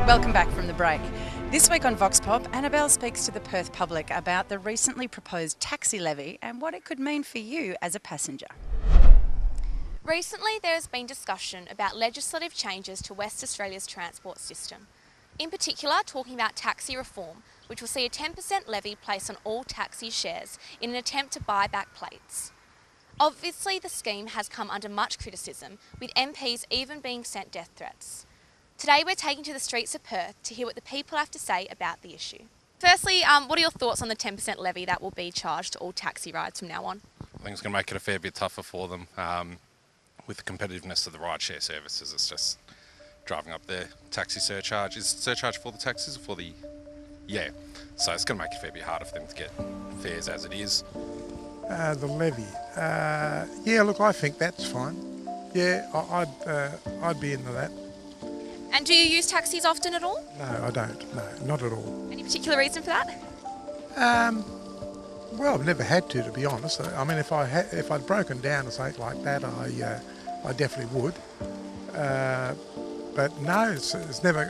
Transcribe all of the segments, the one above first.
Welcome back from the break. This week on Vox Pop, Annabelle speaks to the Perth public about the recently proposed taxi levy and what it could mean for you as a passenger. Recently, there has been discussion about legislative changes to West Australia's transport system. In particular, talking about taxi reform, which will see a 10% levy placed on all taxi shares in an attempt to buy back plates. Obviously, the scheme has come under much criticism, with MPs even being sent death threats. Today we're taking to the streets of Perth to hear what the people have to say about the issue. Firstly, what are your thoughts on the 10% levy that will be charged to all taxi rides from now on? I think it's going to make it a fair bit tougher for them. With the competitiveness of the rideshare services, it's just driving up their taxi surcharge. Is surcharge for the taxis or for the... Yeah, so it's going to make it a fair bit harder for them to get fares as it is. The levy. Yeah, look, I think that's fine. Yeah, I'd be into that. And do you use taxis often at all? No, I don't. No, not at all. Any particular reason for that? Well, I've never had to be honest. I mean, if I'd broken down or something like that, I definitely would. But no, it's never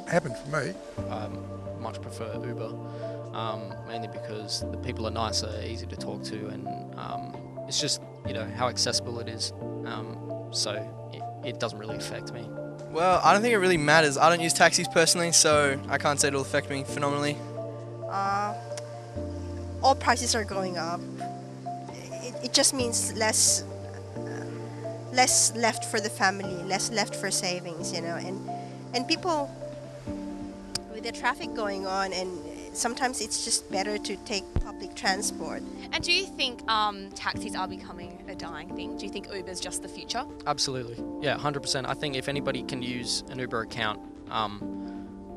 happened for me. Much prefer Uber, mainly because the people are nicer, easy to talk to, and it's just how accessible it is. So it doesn't really affect me. Well, I don't think it really matters. I don't use taxis personally, so I can't say it'll affect me phenomenally. All prices are going up. It just means less left for the family, less left for savings, and people, with the traffic going on, and sometimes it's just better to take public transport. And do you think taxis are becoming a dying thing? Do you think Uber's just the future? Absolutely. Yeah, 100%. I think if anybody can use an Uber account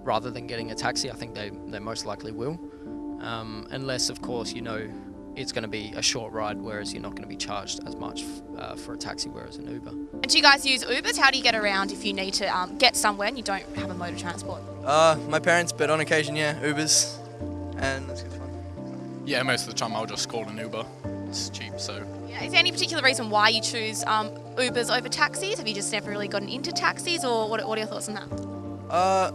rather than getting a taxi, I think they most likely will. Unless, of course, it's going to be a short ride, whereas you're not going to be charged as much for a taxi, whereas an Uber. And do you guys use Ubers? How do you get around if you need to get somewhere and you don't have a mode of transport? My parents, but on occasion, yeah, Ubers, and that's good fun. Yeah, most of the time I'll just call an Uber. It's cheap, so... Yeah, is there any particular reason why you choose Ubers over taxis? Have you just never really gotten into taxis, or what are your thoughts on that?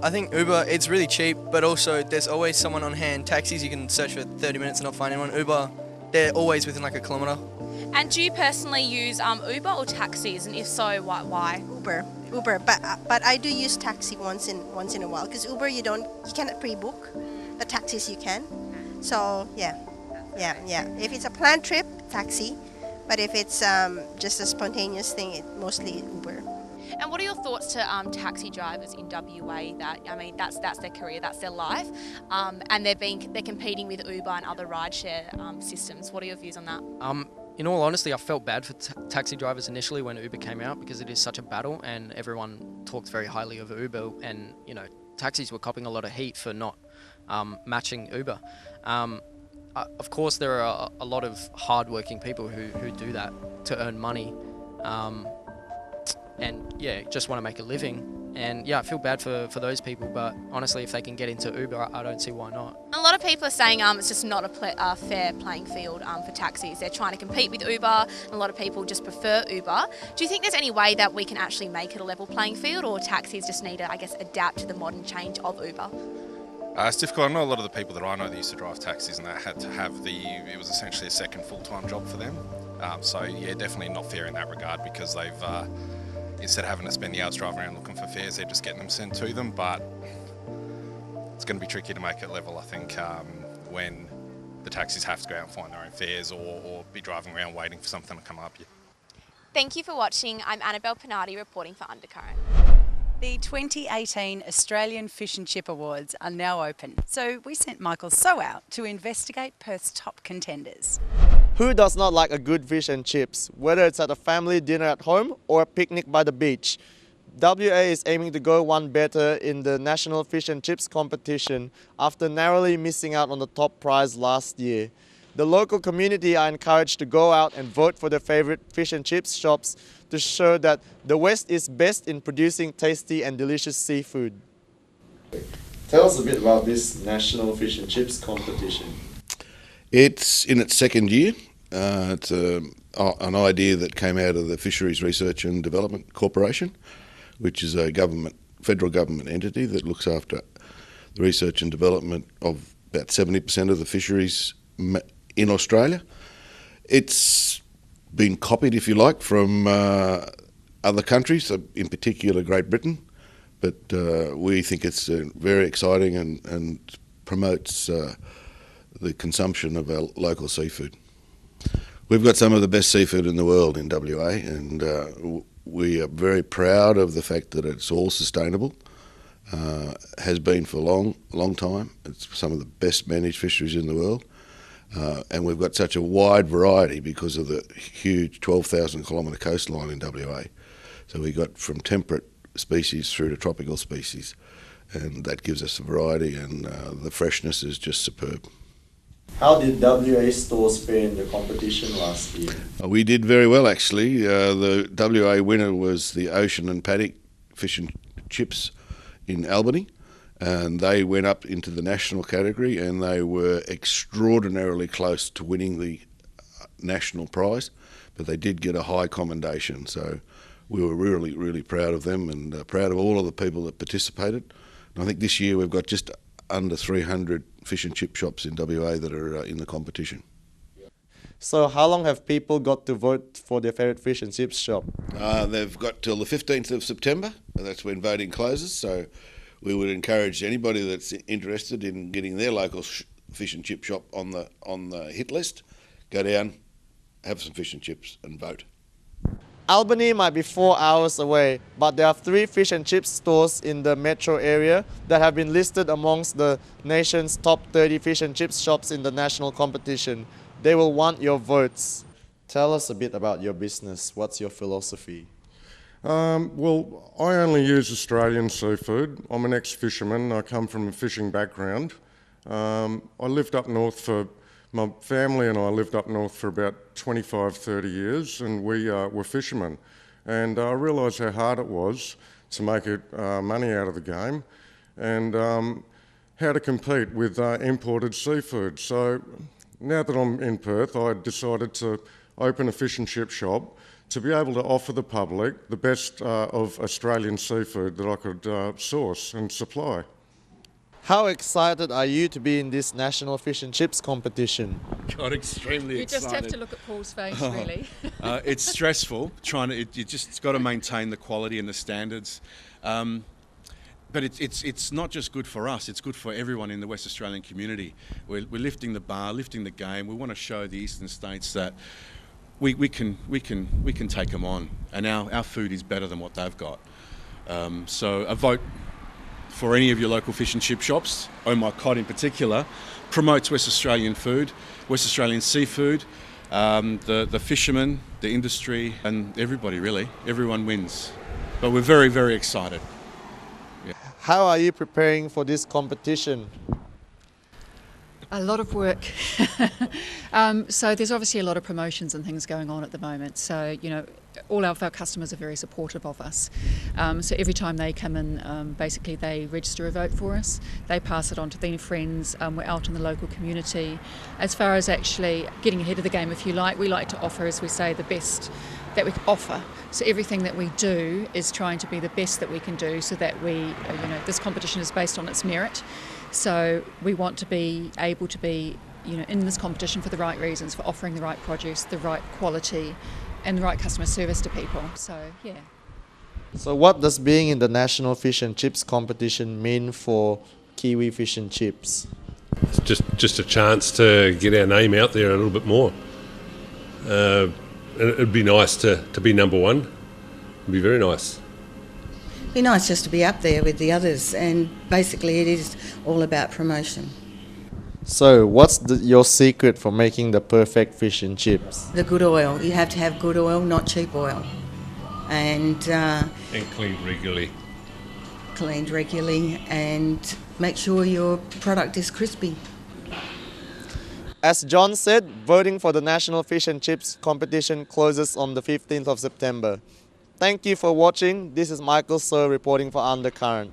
I think Uber, it's really cheap, but also there's always someone on hand. Taxis, you can search for 30 minutes and not find anyone. Uber, they're always within like a kilometre. And do you personally use Uber or taxis, and if so, why? Uber, but I do use taxi once in a while, because Uber you cannot pre-book. The taxis you can. So yeah. If it's a planned trip, taxi, but if it's just a spontaneous thing, it's mostly Uber. And what are your thoughts to taxi drivers in WA? That's their career, that's their life, and they're competing with Uber and other rideshare systems. What are your views on that? In all honesty, I felt bad for taxi drivers initially when Uber came out, because it is such a battle and everyone talks very highly of Uber, and taxis were copping a lot of heat for not matching Uber. Of course, there are a lot of hard-working people who do that to earn money, and just want to make a living. And I feel bad for those people, but honestly, if they can get into Uber, I don't see why not. A lot of people are saying it's just not a fair playing field for taxis. They're trying to compete with Uber, and a lot of people just prefer Uber. Do you think there's any way that we can actually make it a level playing field, or taxis just need to, adapt to the modern change of Uber? It's difficult. I know a lot of the people that I know that used to drive taxis, and they had to have it was essentially a second full-time job for them. Definitely not fair in that regard, because they've, instead of having to spend the hours driving around looking for fares, they're just getting them sent to them. But it's going to be tricky to make it level, I think, when the taxis have to go out and find their own fares, or be driving around waiting for something to come up. Thank you for watching. I'm Annabelle Pinardi reporting for Undercurrent. The 2018 Australian Fish and Chip Awards are now open, so we sent Michael So out to investigate Perth's top contenders. Who does not like a good fish and chips, whether it's at a family dinner at home or a picnic by the beach? WA is aiming to go one better in the National Fish and Chips competition after narrowly missing out on the top prize last year. The local community are encouraged to go out and vote for their favourite fish and chips shops to show that the West is best in producing tasty and delicious seafood. Tell us a bit about this National Fish and Chips competition. It's in its second year. It's an idea that came out of the Fisheries Research and Development Corporation, which is a federal government entity that looks after the research and development of about 70% of the fisheries in Australia. It's been copied, if you like, from other countries, in particular Great Britain, but we think it's very exciting and promotes the consumption of our local seafood. We've got some of the best seafood in the world in WA, and we are very proud of the fact that it's all sustainable. Has been for a long time. It's some of the best managed fisheries in the world. And we've got such a wide variety because of the huge 12,000 kilometre coastline in WA. So we got from temperate species through to tropical species, and that gives us a variety, and the freshness is just superb. How did WA stores fare in the competition last year? We did very well, actually. The WA winner was the Ocean and Paddock Fish and Chips in Albany, and they went up into the national category, and they were extraordinarily close to winning the national prize, but they did get a high commendation. So we were really proud of them, and proud of all of the people that participated. And I think this year we've got just under 300 fish and chip shops in WA that are in the competition. So how long have people got to vote for their favourite fish and chips shop? They've got till the 15th of September, and that's when voting closes. So we would encourage anybody that's interested in getting their local fish and chip shop on the hit list, go down, have some fish and chips and vote. Albany might be 4 hours away, but there are 3 fish and chips stores in the metro area that have been listed amongst the nation's top 30 fish and chips shops in the national competition. They will want your votes. Tell us a bit about your business. What's your philosophy? Well, I only use Australian seafood. I'm an ex-fisherman. I come from a fishing background. I lived up north for, my family and I lived up north for about 25, 30 years, and we were fishermen. And I realised how hard it was to make money out of the game, and how to compete with imported seafood. So now that I'm in Perth, I decided to open a fish and chip shop to be able to offer the public the best of Australian seafood that I could source and supply. How excited are you to be in this National Fish and Chips competition? God, extremely excited. You just have to look at Paul's face, really. It's stressful, you just got to maintain the quality and the standards. But it's not just good for us, it's good for everyone in the West Australian community. We're lifting the bar, lifting the game. We want to show the eastern states that we can take them on, and our food is better than what they've got. So a vote for any of your local fish and chip shops, Oh My Cod in particular, promotes West Australian food, West Australian seafood, the fishermen, the industry, and everybody really. Everyone wins. But we're very, very excited. Yeah. How are you preparing for this competition? A lot of work. So there's obviously a lot of promotions and things going on at the moment. So, you know, all of our customers are very supportive of us. So every time they come in, basically they register a vote for us. They pass it on to their friends. We're out in the local community. As far as actually getting ahead of the game, if you like, we like to offer, as we say, the best that we can offer. So everything that we do is trying to be the best that we can do, so that we, you know, this competition is based on its merit. So we want to be able to be, you know, in this competition for the right reasons, for offering the right produce, the right quality, and the right customer service to people. So, yeah. So what does being in the National Fish and Chips competition mean for Kiwi Fish and Chips? It's just a chance to get our name out there a little bit more. It'd be nice to be number one. It'd be very nice. Be nice just to be up there with the others, and basically it is all about promotion. So what's your secret for making the perfect fish and chips? The good oil. You have to have good oil, not cheap oil. And cleaned regularly. Cleaned regularly, and make sure your product is crispy. As John said, voting for the National Fish and Chips competition closes on the 15th of September. Thank you for watching. This is Michael Sir reporting for Undercurrent.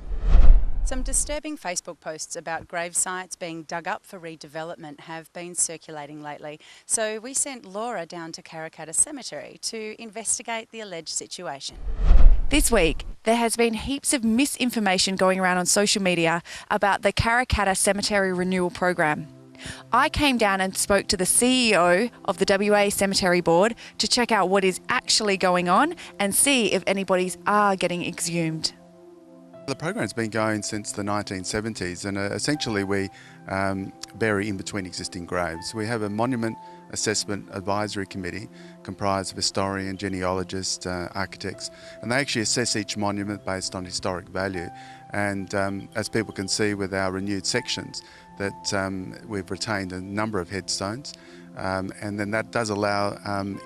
Some disturbing Facebook posts about grave sites being dug up for redevelopment have been circulating lately. So we sent Laura down to Karrakatta Cemetery to investigate the alleged situation. This week, there has been heaps of misinformation going around on social media about the Karrakatta Cemetery Renewal program. I came down and spoke to the CEO of the WA Cemetery Board to check out what is actually going on and see if anybody's are getting exhumed. The program's been going since the 1970s, and essentially we bury in between existing graves. We have a monument assessment advisory committee comprised of historians, genealogists, architects, and they actually assess each monument based on historic value. And as people can see with our renewed sections, that we've retained a number of headstones, and then that does allow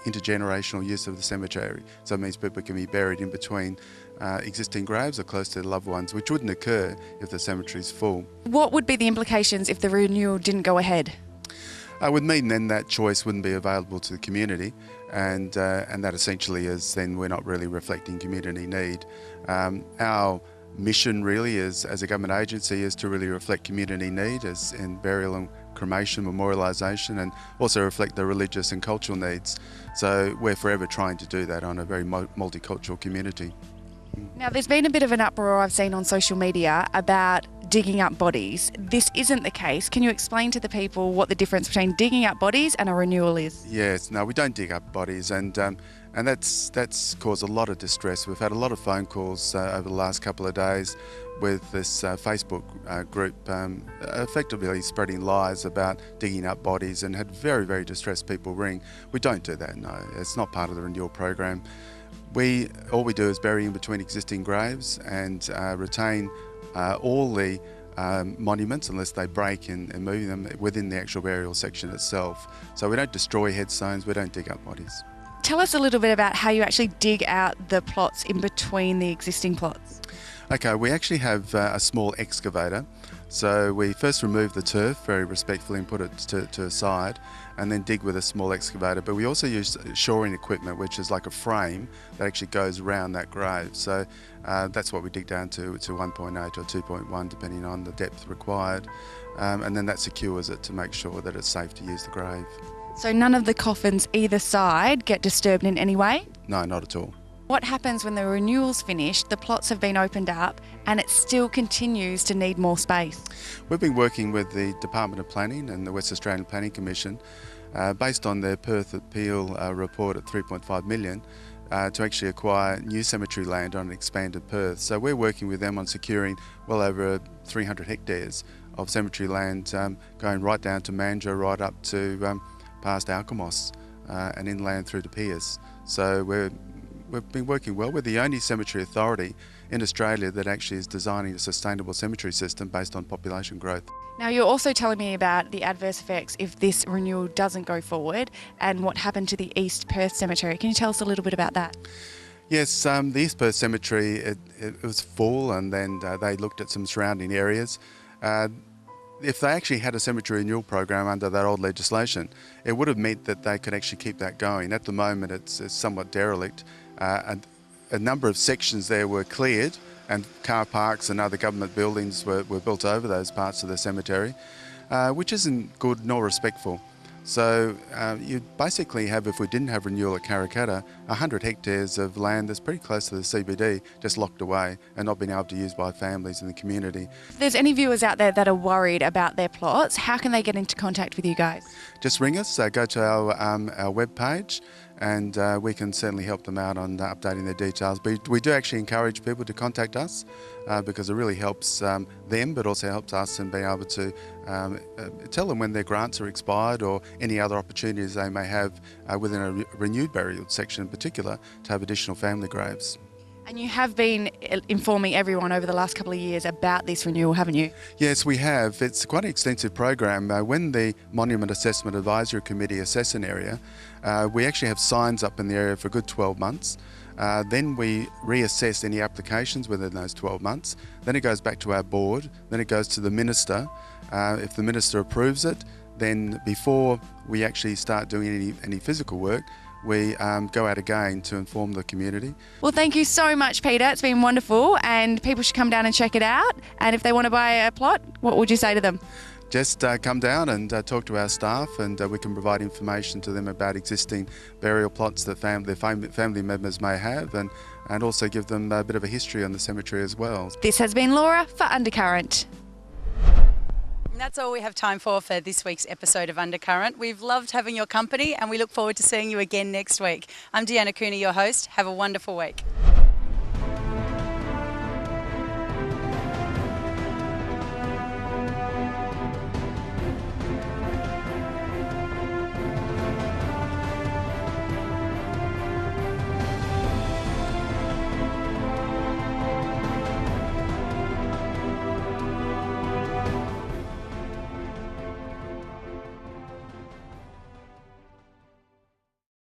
intergenerational use of the cemetery. So it means people can be buried in between existing graves or close to their loved ones, which wouldn't occur if the cemetery's full. What would be the implications if the renewal didn't go ahead? Would mean then that choice wouldn't be available to the community, and that essentially is then we're not really reflecting community need. Our mission really is, as a government agency, is to really reflect community need as in burial and cremation, memorialisation, and also reflect the religious and cultural needs. So we're forever trying to do that on a very multicultural community. Now, there's been a bit of an uproar I've seen on social media about digging up bodies. This isn't the case. Can you explain to the people what the difference between digging up bodies and a renewal is? Yes, no, we don't dig up bodies, and that's caused a lot of distress. We've had a lot of phone calls over the last couple of days with this Facebook group effectively spreading lies about digging up bodies, and had very, very distressed people ring. We don't do that, no. It's not part of the renewal program. All we do is bury in between existing graves and retain all the monuments unless they break and move them within the actual burial section itself. So we don't destroy headstones, we don't dig up bodies. Tell us a little bit about how you actually dig out the plots in between the existing plots. Okay, we actually have a small excavator. So we first remove the turf very respectfully and put it to a side, and then dig with a small excavator. But we also use shoring equipment, which is like a frame that actually goes around that grave. So that's what we dig down to 1.8 or 2.1, depending on the depth required. And then that secures it to make sure that it's safe to use the grave. So none of the coffins either side get disturbed in any way? No, not at all. What happens when the renewal's finished, the plots have been opened up, and it still continues to need more space? We've been working with the Department of Planning and the West Australian Planning Commission based on their Perth Appeal report at 3.5 million to actually acquire new cemetery land on an expanded Perth. So we're working with them on securing well over 300 hectares of cemetery land going right down to Mandurah, right up to past Alkimos and inland through to Pearce. So we've been working well. We're the only cemetery authority in Australia that actually is designing a sustainable cemetery system based on population growth. Now, you're also telling me about the adverse effects if this renewal doesn't go forward and what happened to the East Perth Cemetery. Can you tell us a little bit about that? Yes, the East Perth Cemetery, it was full, and then they looked at some surrounding areas. If they actually had a cemetery renewal program under that old legislation, it would have meant that they could actually keep that going. At the moment, it's somewhat derelict. A number of sections there were cleared, and car parks and other government buildings were built over those parts of the cemetery, which isn't good nor respectful. So you basically have, if we didn't have renewal at Karrakatta, 100 hectares of land that's pretty close to the CBD just locked away and not being able to use by families in the community. If there's any viewers out there that are worried about their plots, how can they get into contact with you guys? Just ring us, go to our webpage, and we can certainly help them out on updating their details. But we do actually encourage people to contact us because it really helps them, but also helps us in being able to tell them when their grants are expired or any other opportunities they may have within a renewed burial section in particular to have additional family graves. And you have been informing everyone over the last couple of years about this renewal, haven't you? Yes, we have. It's quite an extensive program. When the Monument Assessment Advisory Committee assess an area, we actually have signs up in the area for a good 12 months. Then we reassess any applications within those 12 months. Then it goes back to our board. Then it goes to the minister. If the minister approves it, then before we actually start doing any physical work, we go out again to inform the community. Well, thank you so much, Peter. It's been wonderful, and people should come down and check it out. And if they want to buy a plot, what would you say to them? just come down and talk to our staff, and we can provide information to them about existing burial plots that their family members may have, and also give them a bit of a history on the cemetery as well. This has been Laura for Undercurrent. And that's all we have time for this week's episode of Undercurrent. We've loved having your company and we look forward to seeing you again next week. I'm Deanna Cooney, your host. Have a wonderful week.